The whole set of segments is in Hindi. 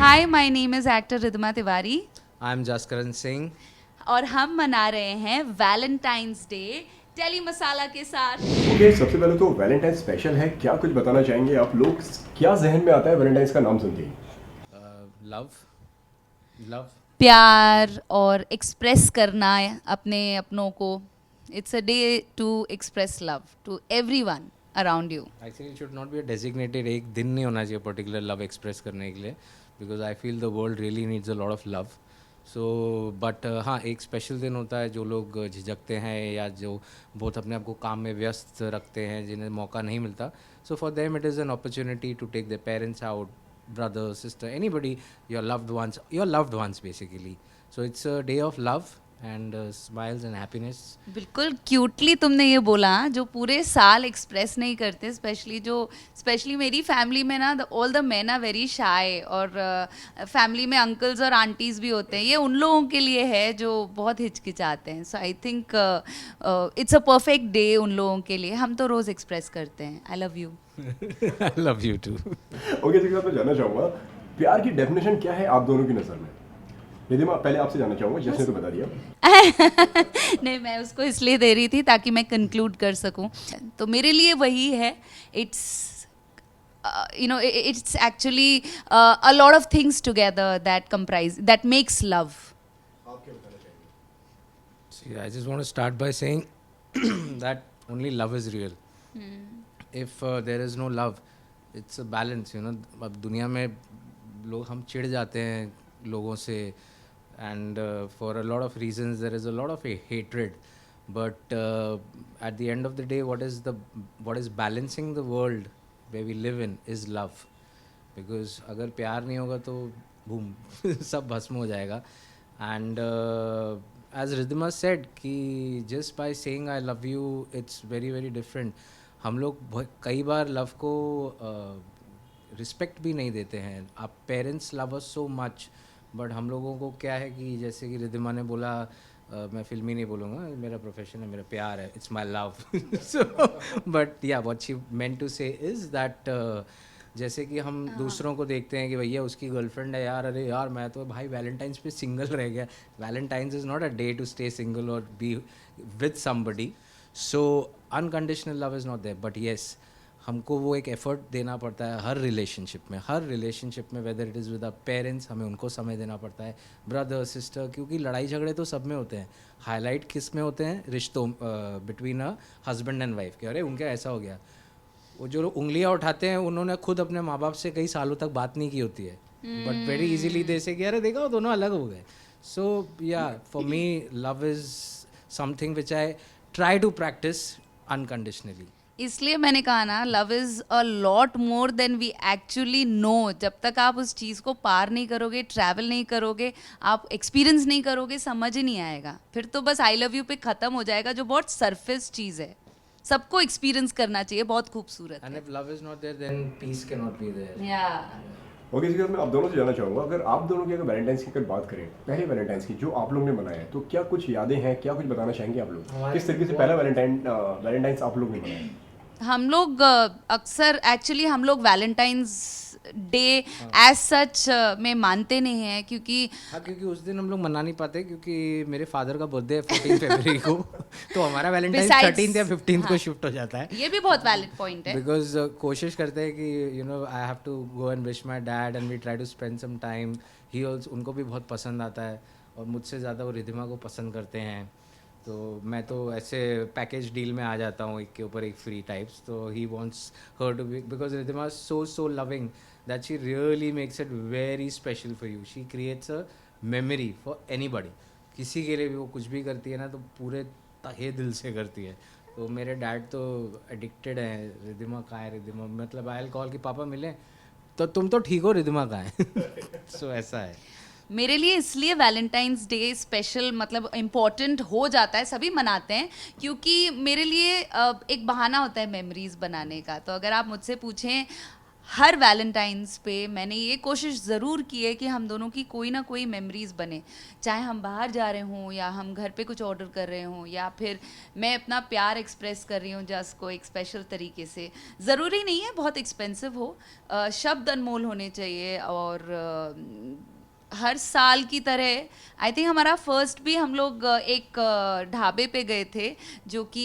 Hi, my name is actor Ridhima Tiwari I am Jaskaran Singh. और हम मना रहे हैं वैलेंटाइंस डे टेली मसाला के साथ। ओके, सबसे पहले तो वैलेंटाइन स्पेशल है, क्या कुछ बताना चाहेंगे आप लोग? क्या जहन में आता है वैलेंटाइंस का नाम सुनते ही? लव लव प्यार और एक्सप्रेस करना अपने अपनों को। It's a day to express love to everyone around you. Actually should not be a designated एक दिन नहीं होना चाहिए पर्टिकुलर लव एक्सप्रेस करने के लिए, because I feel the world really needs a lot of love. So but हाँ, एक स्पेशल दिन होता है जो लोग झिझकते हैं या जो बहुत अपने आप को काम में व्यस्त रखते हैं, जिन्हें मौका नहीं मिलता। So for them it is an opportunity to take the parents out, brother, sister, anybody, your loved ones basically. So it's a day of love and smiles and happiness. बिल्कुल क्यूटली तुमने ये बोला, जो पूरे साल एक्सप्रेस नहीं करते, स्पेशली मेरी फैमिली में ना all the men are very shy, और फैमिली में अंकल्स और आंटीज भी होते हैं, ये उन लोगों के लिए है जो बहुत हिचकिचाते हैं। So I think it's a perfect day उन लोगों के लिए। हम तो रोज़ एक्सप्रेस करते हैं I love you. I love you too. Okay, तो मैं जानना चाहूँगा प्यार की डेफिनेशन क्या है आप दोनों की नज़र में? रिधिमा, पहले आपसे जानना चाहूँगा, जिसने तो बता दिया। नहीं, मैं उसको इसलिए दे रही थी ताकि मैं कंक्लूड कर सकूं। तो मेरे लिए वही है, it's it's actually a lot of things together that makes love. See, I just want to start by saying that only love is real. If there is no love, it's a balance, you know. अब दुनिया में लोग हम चिढ़ जाते हैं लोगों से, and for a lot of reasons there is a lot of hatred. But at the end of the day, what is balancing the world where we live in is love. Because अगर प्यार नहीं होगा तो boom सब भस्म हो जाएगा. And as Ridhima said कि just by saying I love you, it's very very different. हम लोग कई बार लव को रिस्पेक्ट भी नहीं देते हैं. आप parents love us so much, but हम लोगों को क्या है कि जैसे कि रिधिमा ने बोला, मैं फिल्मी नहीं बोलूँगा, मेरा प्रोफेशन है, मेरा प्यार है, it's my love. So but या व्हाट शी मेंट टू से इज़ दैट जैसे कि हम दूसरों को देखते हैं कि भैया उसकी गर्लफ्रेंड है यार, अरे यार मैं तो भाई वैलेंटाइंस पे सिंगल रह गया. Valentine's is not a day to stay single और be with somebody. So unconditional love is not there. But yes, हमको वो एक एफर्ट देना पड़ता है हर रिलेशनशिप में whether it is with our parents, हमें उनको समय देना पड़ता है, ब्रदर सिस्टर, क्योंकि लड़ाई झगड़े तो सब में होते हैं. हाईलाइट किस में होते हैं? रिश्तों between a husband and wife के. अरे उनका ऐसा हो गया, वो जो लोग उंगलियां उठाते हैं उन्होंने खुद अपने माँ बाप से कई सालों तक बात नहीं की होती है, बट वेरी इजीली दे से कि अरे देखा वो दोनों अलग हो गए. So yeah for me love is something which I try to practise unconditionally. इसलिए मैंने कहा ना, love is a lot more than we actually know. जब तक आप उस चीज़ को पार नहीं करोगे, ट्रैवल नहीं करोगे, आप एक्सपीरियंस नहीं करोगे, समझ ही नहीं आएगा. फिर तो बस आई लव यू पे ख़त्म हो जाएगा, जो बहुत सरफेस चीज़ है. सबको एक्सपीरियंस करना चाहिए, बहुत खूबसूरत एंड है. If love is not there then peace can not be there. Yeah okay, इसके बाद मैं आप दोनों से जानना चाहूँगा, अगर आप दोनों की अगर वैलेंटाइंस की अगर बात करें, पहले वैलेंटाइंस की जो आप लोग ने मनाया है, तो क्या कुछ यादें हैं, क्या कुछ बताना चाहेंगे आप लोग? किस तरीके से पहला वैलेंटाइंस आप लोग ने मनाया? हम लोग अक्सर एक्चुअली हम लोग वैलेंटाइंस डे एज सच में मानते नहीं हैं, क्योंकि हाँ, क्योंकि उस दिन हम लोग मना नहीं पाते, क्योंकि मेरे फादर का बर्थडे है 14 फरवरी को. तो हमारा वैलेंटाइन 13 या 15 को शिफ्ट हो जाता है. ये भी बहुत वैलिड पॉइंट है. बिकॉज कोशिश करते हैं कि you know I have to go and wish my dad and we try to spend some time. He also, उनको भी बहुत पसंद आता है, और मुझसे ज़्यादा वो रिधिमा को पसंद करते हैं. तो मैं तो ऐसे पैकेज डील में आ जाता हूँ, एक के ऊपर एक फ्री टाइप्स. तो he wants her to be, because Ridhima so loving that she really makes it very special for you. She creates a memory for anybody. किसी के लिए भी वो कुछ भी करती है ना, तो पूरे तहे दिल से करती है. तो मेरे डैड तो एडिक्टेड हैं, रिधिमा कहाँ है रिधिमा, मतलब आई विल कॉल कि पापा मिले, तो तुम तो ठीक हो, रिधिमा कहाँ है. सो ऐसा है. मेरे लिए इसलिए वैलेंटाइंस डे स्पेशल मतलब इम्पॉर्टेंट हो जाता है, सभी मनाते हैं, क्योंकि मेरे लिए एक बहाना होता है मेमोरीज बनाने का. तो अगर आप मुझसे पूछें, हर वैलेंटाइंस पे मैंने ये कोशिश ज़रूर की है कि हम दोनों की कोई ना कोई मेमोरीज़ बने, चाहे हम बाहर जा रहे हों या हम घर पे कुछ ऑर्डर कर रहे हों या फिर मैं अपना प्यार एक्सप्रेस कर रही हूँ जस्ट को एक स्पेशल तरीके से। ज़रूरी नहीं है बहुत एक्सपेंसिव हो, शब्द अनमोल होने चाहिए। और हर साल की तरह आई थिंक हमारा फर्स्ट भी हम लोग एक ढाबे पे गए थे जो कि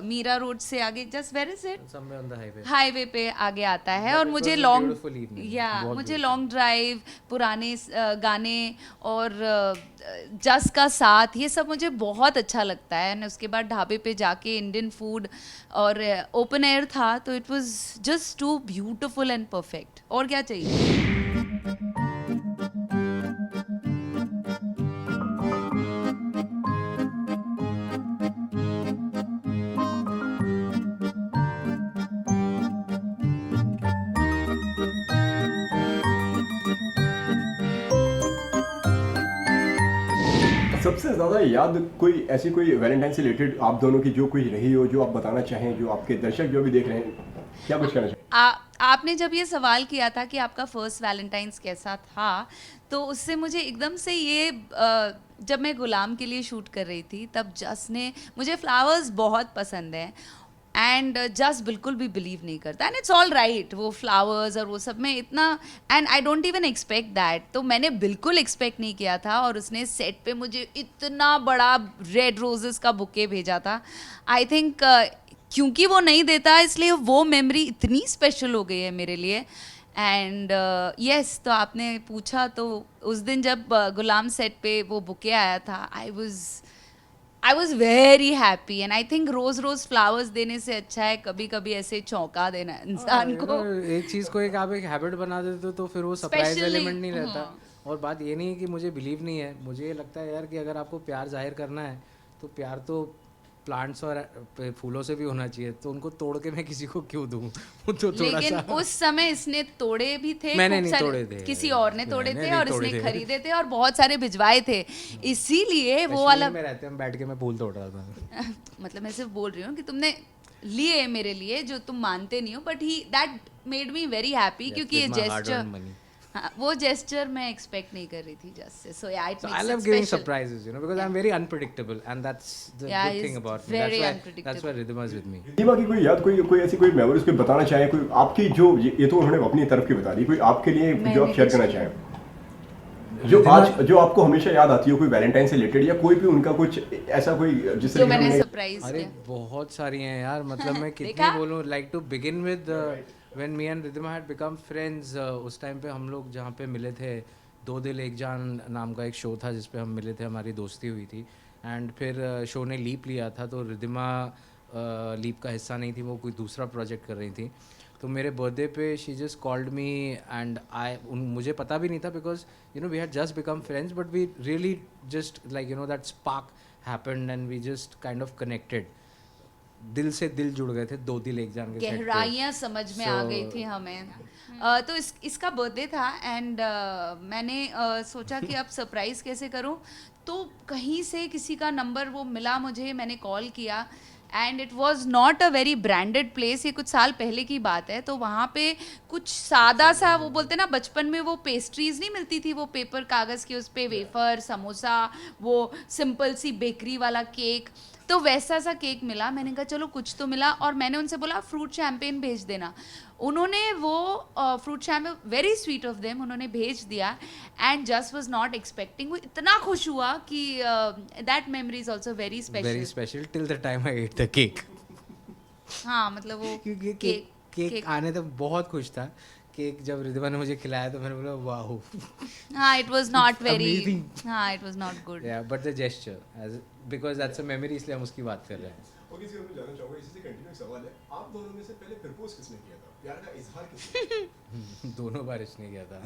मीरा रोड से आगे, just where is it, Somewhere on the highway. Highway पे आगे आता है। और it मुझे was a long beautiful evening. या बहुत मुझे beautiful. लॉन्ग ड्राइव, पुराने गाने और जस का साथ, ये सब मुझे बहुत अच्छा लगता है। और उसके बाद ढाबे पे जाके इंडियन फूड और ओपन एयर था, तो it was just too beautiful and perfect. और क्या चाहिए। सबसे ज़्यादा याद कोई ऐसी कोई वैलेंटाइन से रिलेटेड आप दोनों की जो कोई रही हो, जो आप बताना चाहें, जो आपके दर्शक जो भी देख रहे हैं, क्या कुछ कहना चाहें? आपने जब ये सवाल किया था कि आपका फर्स्ट वैलेंटाइंस कैसा था, तो उससे मुझे एकदम से ये जब मैं गुलाम के लिए शूट कर रही थी तब जस ने, मुझे फ्लावर्स बहुत पसंद हैं एंड जस्ट बिल्कुल भी बिलीव नहीं करता, एंड इट्स ऑल राइट, वो फ्लावर्स और वो सब में इतना, and I don't even expect that, तो मैंने बिल्कुल एक्सपेक्ट नहीं किया था। और उसने सेट पे मुझे इतना बड़ा रेड रोजेस का बुके भेजा था। आई थिंक क्योंकि वो नहीं देता इसलिए वो मेमोरी इतनी स्पेशल हो गई है मेरे लिए। एंड यस, तो आपने पूछा तो उस दिन जब गुलाम सेट पे वो बुके आया था, I was very happy. And I think rose rose flowers देने से अच्छा है कभी कभी ऐसे चौंका देना इंसान You को। know, एक चीज़ को एक आप एक हैबिट बना देते हो तो फिर वो सरप्राइज Specially, एलिमेंट नहीं रहता। हाँ। और बात ये नहीं है कि मुझे बिलीव नहीं है, मुझे ये लगता है यार कि अगर आपको प्यार जाहिर करना है तो प्यार तो प्लांट्स और फूलों से भी होना चाहिए, तो उनको तोड़ के मैं किसी को क्यों दूँ। तो थोड़ा लेकिन सा उस समय इसने तोड़े भी थे, मैंने खूब नहीं सारे, तोड़े थे। किसी और ने तोड़े मैंने थे नहीं और तोड़े इसने थे। खरीदे थे और बहुत सारे भिजवाए थे, इसीलिए वो वाला कश्मीर में रहते हम, बैठ के मैं फूल तोड़ रहा था। मतलब मैं सिर्फ बोल रही हूँ कि तुमने लिए मेरे लिए जो तुम मानते नहीं हो, but he that made me very happy, क्योंकि ये With my hard-earned gesture, money. हाँ, वो जेस्चर मैं एक्सपेक्ट नहीं कर रही थी जस्ट से। So yeah it So I makes love it giving special. surprises, you know, because I'm very unpredictable, and that's the Yeah, good he's thing about me. very That's why unpredictable. Ridhima is with me. Reema की कोई याद, कोई ऐसी कोई मेमोरीज कोई बताना चाहें, कोई आपकी जो, ये तो उन्होंने अपनी तरफ की बता दी, कोई आपके लिए जो आप शेयर करना चाहें, जो आपको हमेशा याद आती हो, कोई वैलेंटाइन से रिलेटेड या कोई भी उनका कुछ ऐसा कोई जिस जो तरीके मैंने से सरप्राइज अरे किया। बहुत सारी हैं यार, मतलब मैं कितनी देखा? बोलूँ। Like to begin with when me and Ridhima had become friends, उस टाइम पे हम लोग जहाँ पे मिले थे, दो दिल एक जान नाम का एक शो था जिस पे हम मिले थे, हमारी दोस्ती हुई थी। एंड फिर शो ने लीप लिया था, तो रिधिमा लीप का हिस्सा नहीं थी, वो कोई दूसरा प्रोजेक्ट कर रही थी। तो मेरे बर्थडे पे she just called me and मुझे पता भी नहीं था, because you know we had just become friends, but we really just like you know that spark happened and we just kind of connected, दिल से दिल जुड़ गए थे, दो दिल एक जान के set पे। गहराइयाँ समझ में आ So- गई थी हमें। तो इसका बर्थडे था एंड मैंने सोचा कि अब सरप्राइज कैसे करूं, तो कहीं से किसी का नंबर वो मिला मुझे, मैंने कॉल किया and it was not a very branded place, ये कुछ साल पहले की बात है। तो वहाँ पे कुछ सादा सा, वो बोलते ना बचपन में वो पेस्ट्रीज नहीं मिलती थी, वो पेपर कागज़ के उस पे वेफर, समोसा, वो सिंपल सी बेकरी वाला केक, तो वैसा सा केक मिला। मैंने कहा चलो कुछ तो मिला, और मैंने उनसे बोला फ्रूट शैम्पेन भेज देना। उन्होंने वो fruit champagne, very sweet of them, उन्होंने भेज दिया and just was not expecting. वो इतना खुश हुआ कि that memory is also very very special. Special till the time I at the cake. हाँ, मतलब वो क्योंकि केक आने तक बहुत खुश था। केक जब रिधिमा ने मुझे खिलाया तो मैंने बोला वाह। हाँ, it was not very, Amazing. हाँ it was not good. Yeah but the gesture as because that's a memory, इसलिए हम उसकी बात कर रहे हैं। ओके, इसी में जानना चाहूंगा, इसी से कंटिन्यू सवाल है, आप दोनों में से पहले प्रपोज किसने किया था, प्यार का इजहार किसने किया? दोनों बार इसने किया था।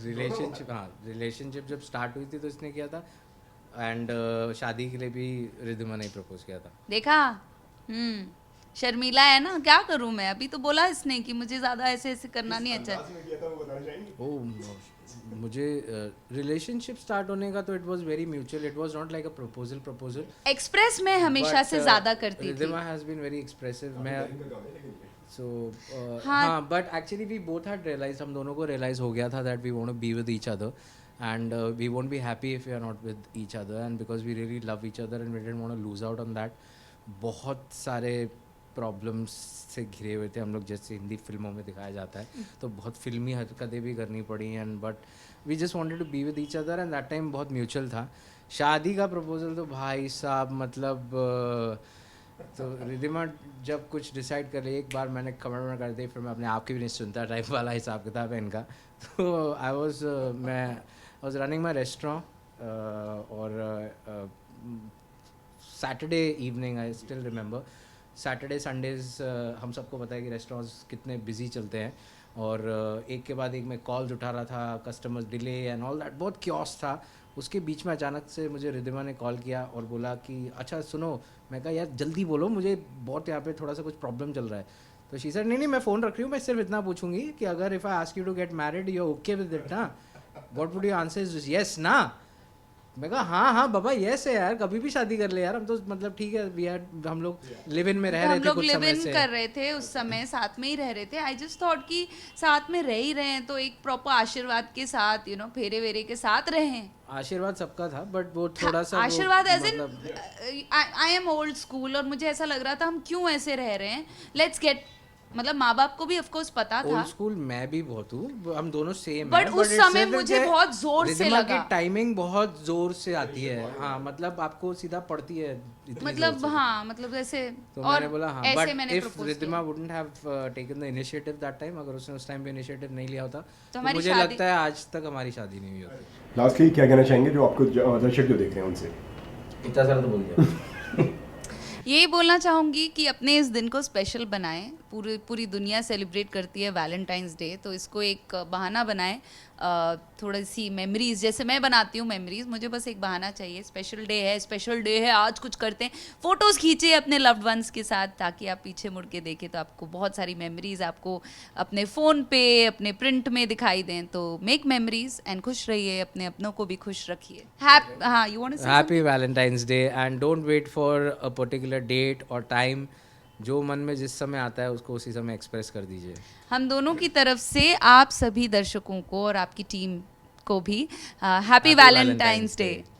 रिलेशनशिप, हाँ रिलेशनशिप जब स्टार्ट हुई थी तो इसने किया था, एंड शादी के लिए भी रिधिमा ने प्रपोज किया था। देखा, शर्मीला है ना, क्या करूं मैं। अभी तो बोला इसने कि मुझे ज्यादा ऐसे ऐसे करना नहीं अच्छा। अंदाज में किया था वो बताना चाहेंगे? ओ मुझे रिलेशनशिप स्टार्ट होने का तो it was very mutual, it was not like a proposal. Express में हमेशा से ज्यादा करती थी। Ridhima has been very expressive. मैं इनका काम है, लेकिन सो हाँ। हाँ, but actually we both had realise, हम दोनों को रियलाइज हो गया था that we want to be with each other and we won't be happy if we are not with each other, and because we really love each other and we didn't want to lose out on that. बहुत सारे प्रॉब्लम्स से घिरे हुए थे हम लोग, जैसे हिंदी फिल्मों में दिखाया जाता है, तो बहुत फिल्मी हरकतें भी करनी पड़ी and but we just wanted to be with each other and that time बहुत म्यूचुअल था. शादी का प्रपोजल तो भाई साहब मतलब तो रिधिमा जब कुछ डिसाइड कर रही, एक बार मैंने कमेंट कर दी, फिर मैं अपने आप की भी नहीं सुनता टाइप वाला हिसाब किताब है इनका. तो मैं वाज रनिंग माई रेस्टोरेंट और Saturday evening, I still remember, Saturday Sundays हम सबको पता है कि रेस्टोरेंट्स कितने बिजी चलते हैं, और एक के बाद एक मैं कॉल्स उठा रहा था, customers delay and all that, बहुत क्योस था. उसके बीच में अचानक से मुझे रिधिमा ने कॉल किया और बोला कि अच्छा सुनो. मैं कहा यार जल्दी बोलो, मुझे बहुत यहाँ पे थोड़ा सा कुछ प्रॉब्लम चल रहा है. तो शी सेड नहीं मैं फ़ोन रख रही हूँ, मैं सिर्फ इतना पूछूंगी कि अगर if I ask you to get married you okay with it ना, what would you answer is yes ना. मैं कहा हाँ बाबा यस है यार, कभी भी शादी कर ले यार, हम तो मतलब ठीक है वी आर, हम लोग लिव इन में रह रहे हम थे लोग कुछ लिव समय इन से. कर रहे थे उस समय, साथ में ही रह रहे थे. आई जस्ट थॉट कि साथ में रह ही रहे हैं तो एक प्रॉपर आशीर्वाद के साथ, यू नो, फेरे वेरे के साथ रहें. आशीर्वाद सबका था बट वो थोड़ा सा आशीर्वाद एज इन मतलब आई एम ओल्ड स्कूल, और मुझे ऐसा लग रहा था हम क्यों ऐसे रह रहे हैं, लेट्स गेट, मतलब माँ बाप को भी ऑफ कोर्स पता था. ओल्ड स्कूल मैं भी बहुत हूँ, हम दोनों सेम But उस समय मुझे बहुत जोर से लगा. की टाइमिंग बहुत जोर से आती है. हाँ मतलब आपको सीधा पड़ती है इतनी मतलब जोर से. हाँ, मतलब ऐसे. तो और मैंने बोला हाँ, ऐसे बट मैंने इफ प्रपोज रिधिमा किया. Wouldn't have taken the initiative that time, अगर उसने उस टाइम पे इनिशिएटिव नहीं लिया होता तो हमारी मुझे शादी- लगता है आज तक हमारी शादी नहीं हुई होती. लास्टली क्या कहना चाहेंगे जो आपको दर्शक जो देख रहे हैं उनसे? इतना सारा तो बोल दिया. यही बोलना चाहूँगी कि अपने इस दिन को स्पेशल बनाएं. पूरी दुनिया सेलिब्रेट करती है वैलेंटाइंस डे, तो इसको एक बहाना बनाएं. थोड़ी सी मेमोरीज, जैसे मैं बनाती हूँ मेमोरीज, मुझे बस एक बहाना चाहिए. स्पेशल डे है, आज कुछ करते हैं, फोटोज़ खींचे अपने लव्ड वंस के साथ, ताकि आप पीछे मुड़ के देखें तो आपको बहुत सारी मेमोरीज आपको अपने फ़ोन पे, अपने प्रिंट में दिखाई दें. तो मेक मेमोरीज एंड खुश रहिए, अपने अपनों को भी खुश रखिए. हाँ, you want to say happy Valentine's day and don't wait for a particular date और टाइम. जो मन में जिस समय आता है उसको उसी समय एक्सप्रेस कर दीजिए. हम दोनों की तरफ से आप सभी दर्शकों को और आपकी टीम को भी happy Happy Valentine's Valentine's day. Day.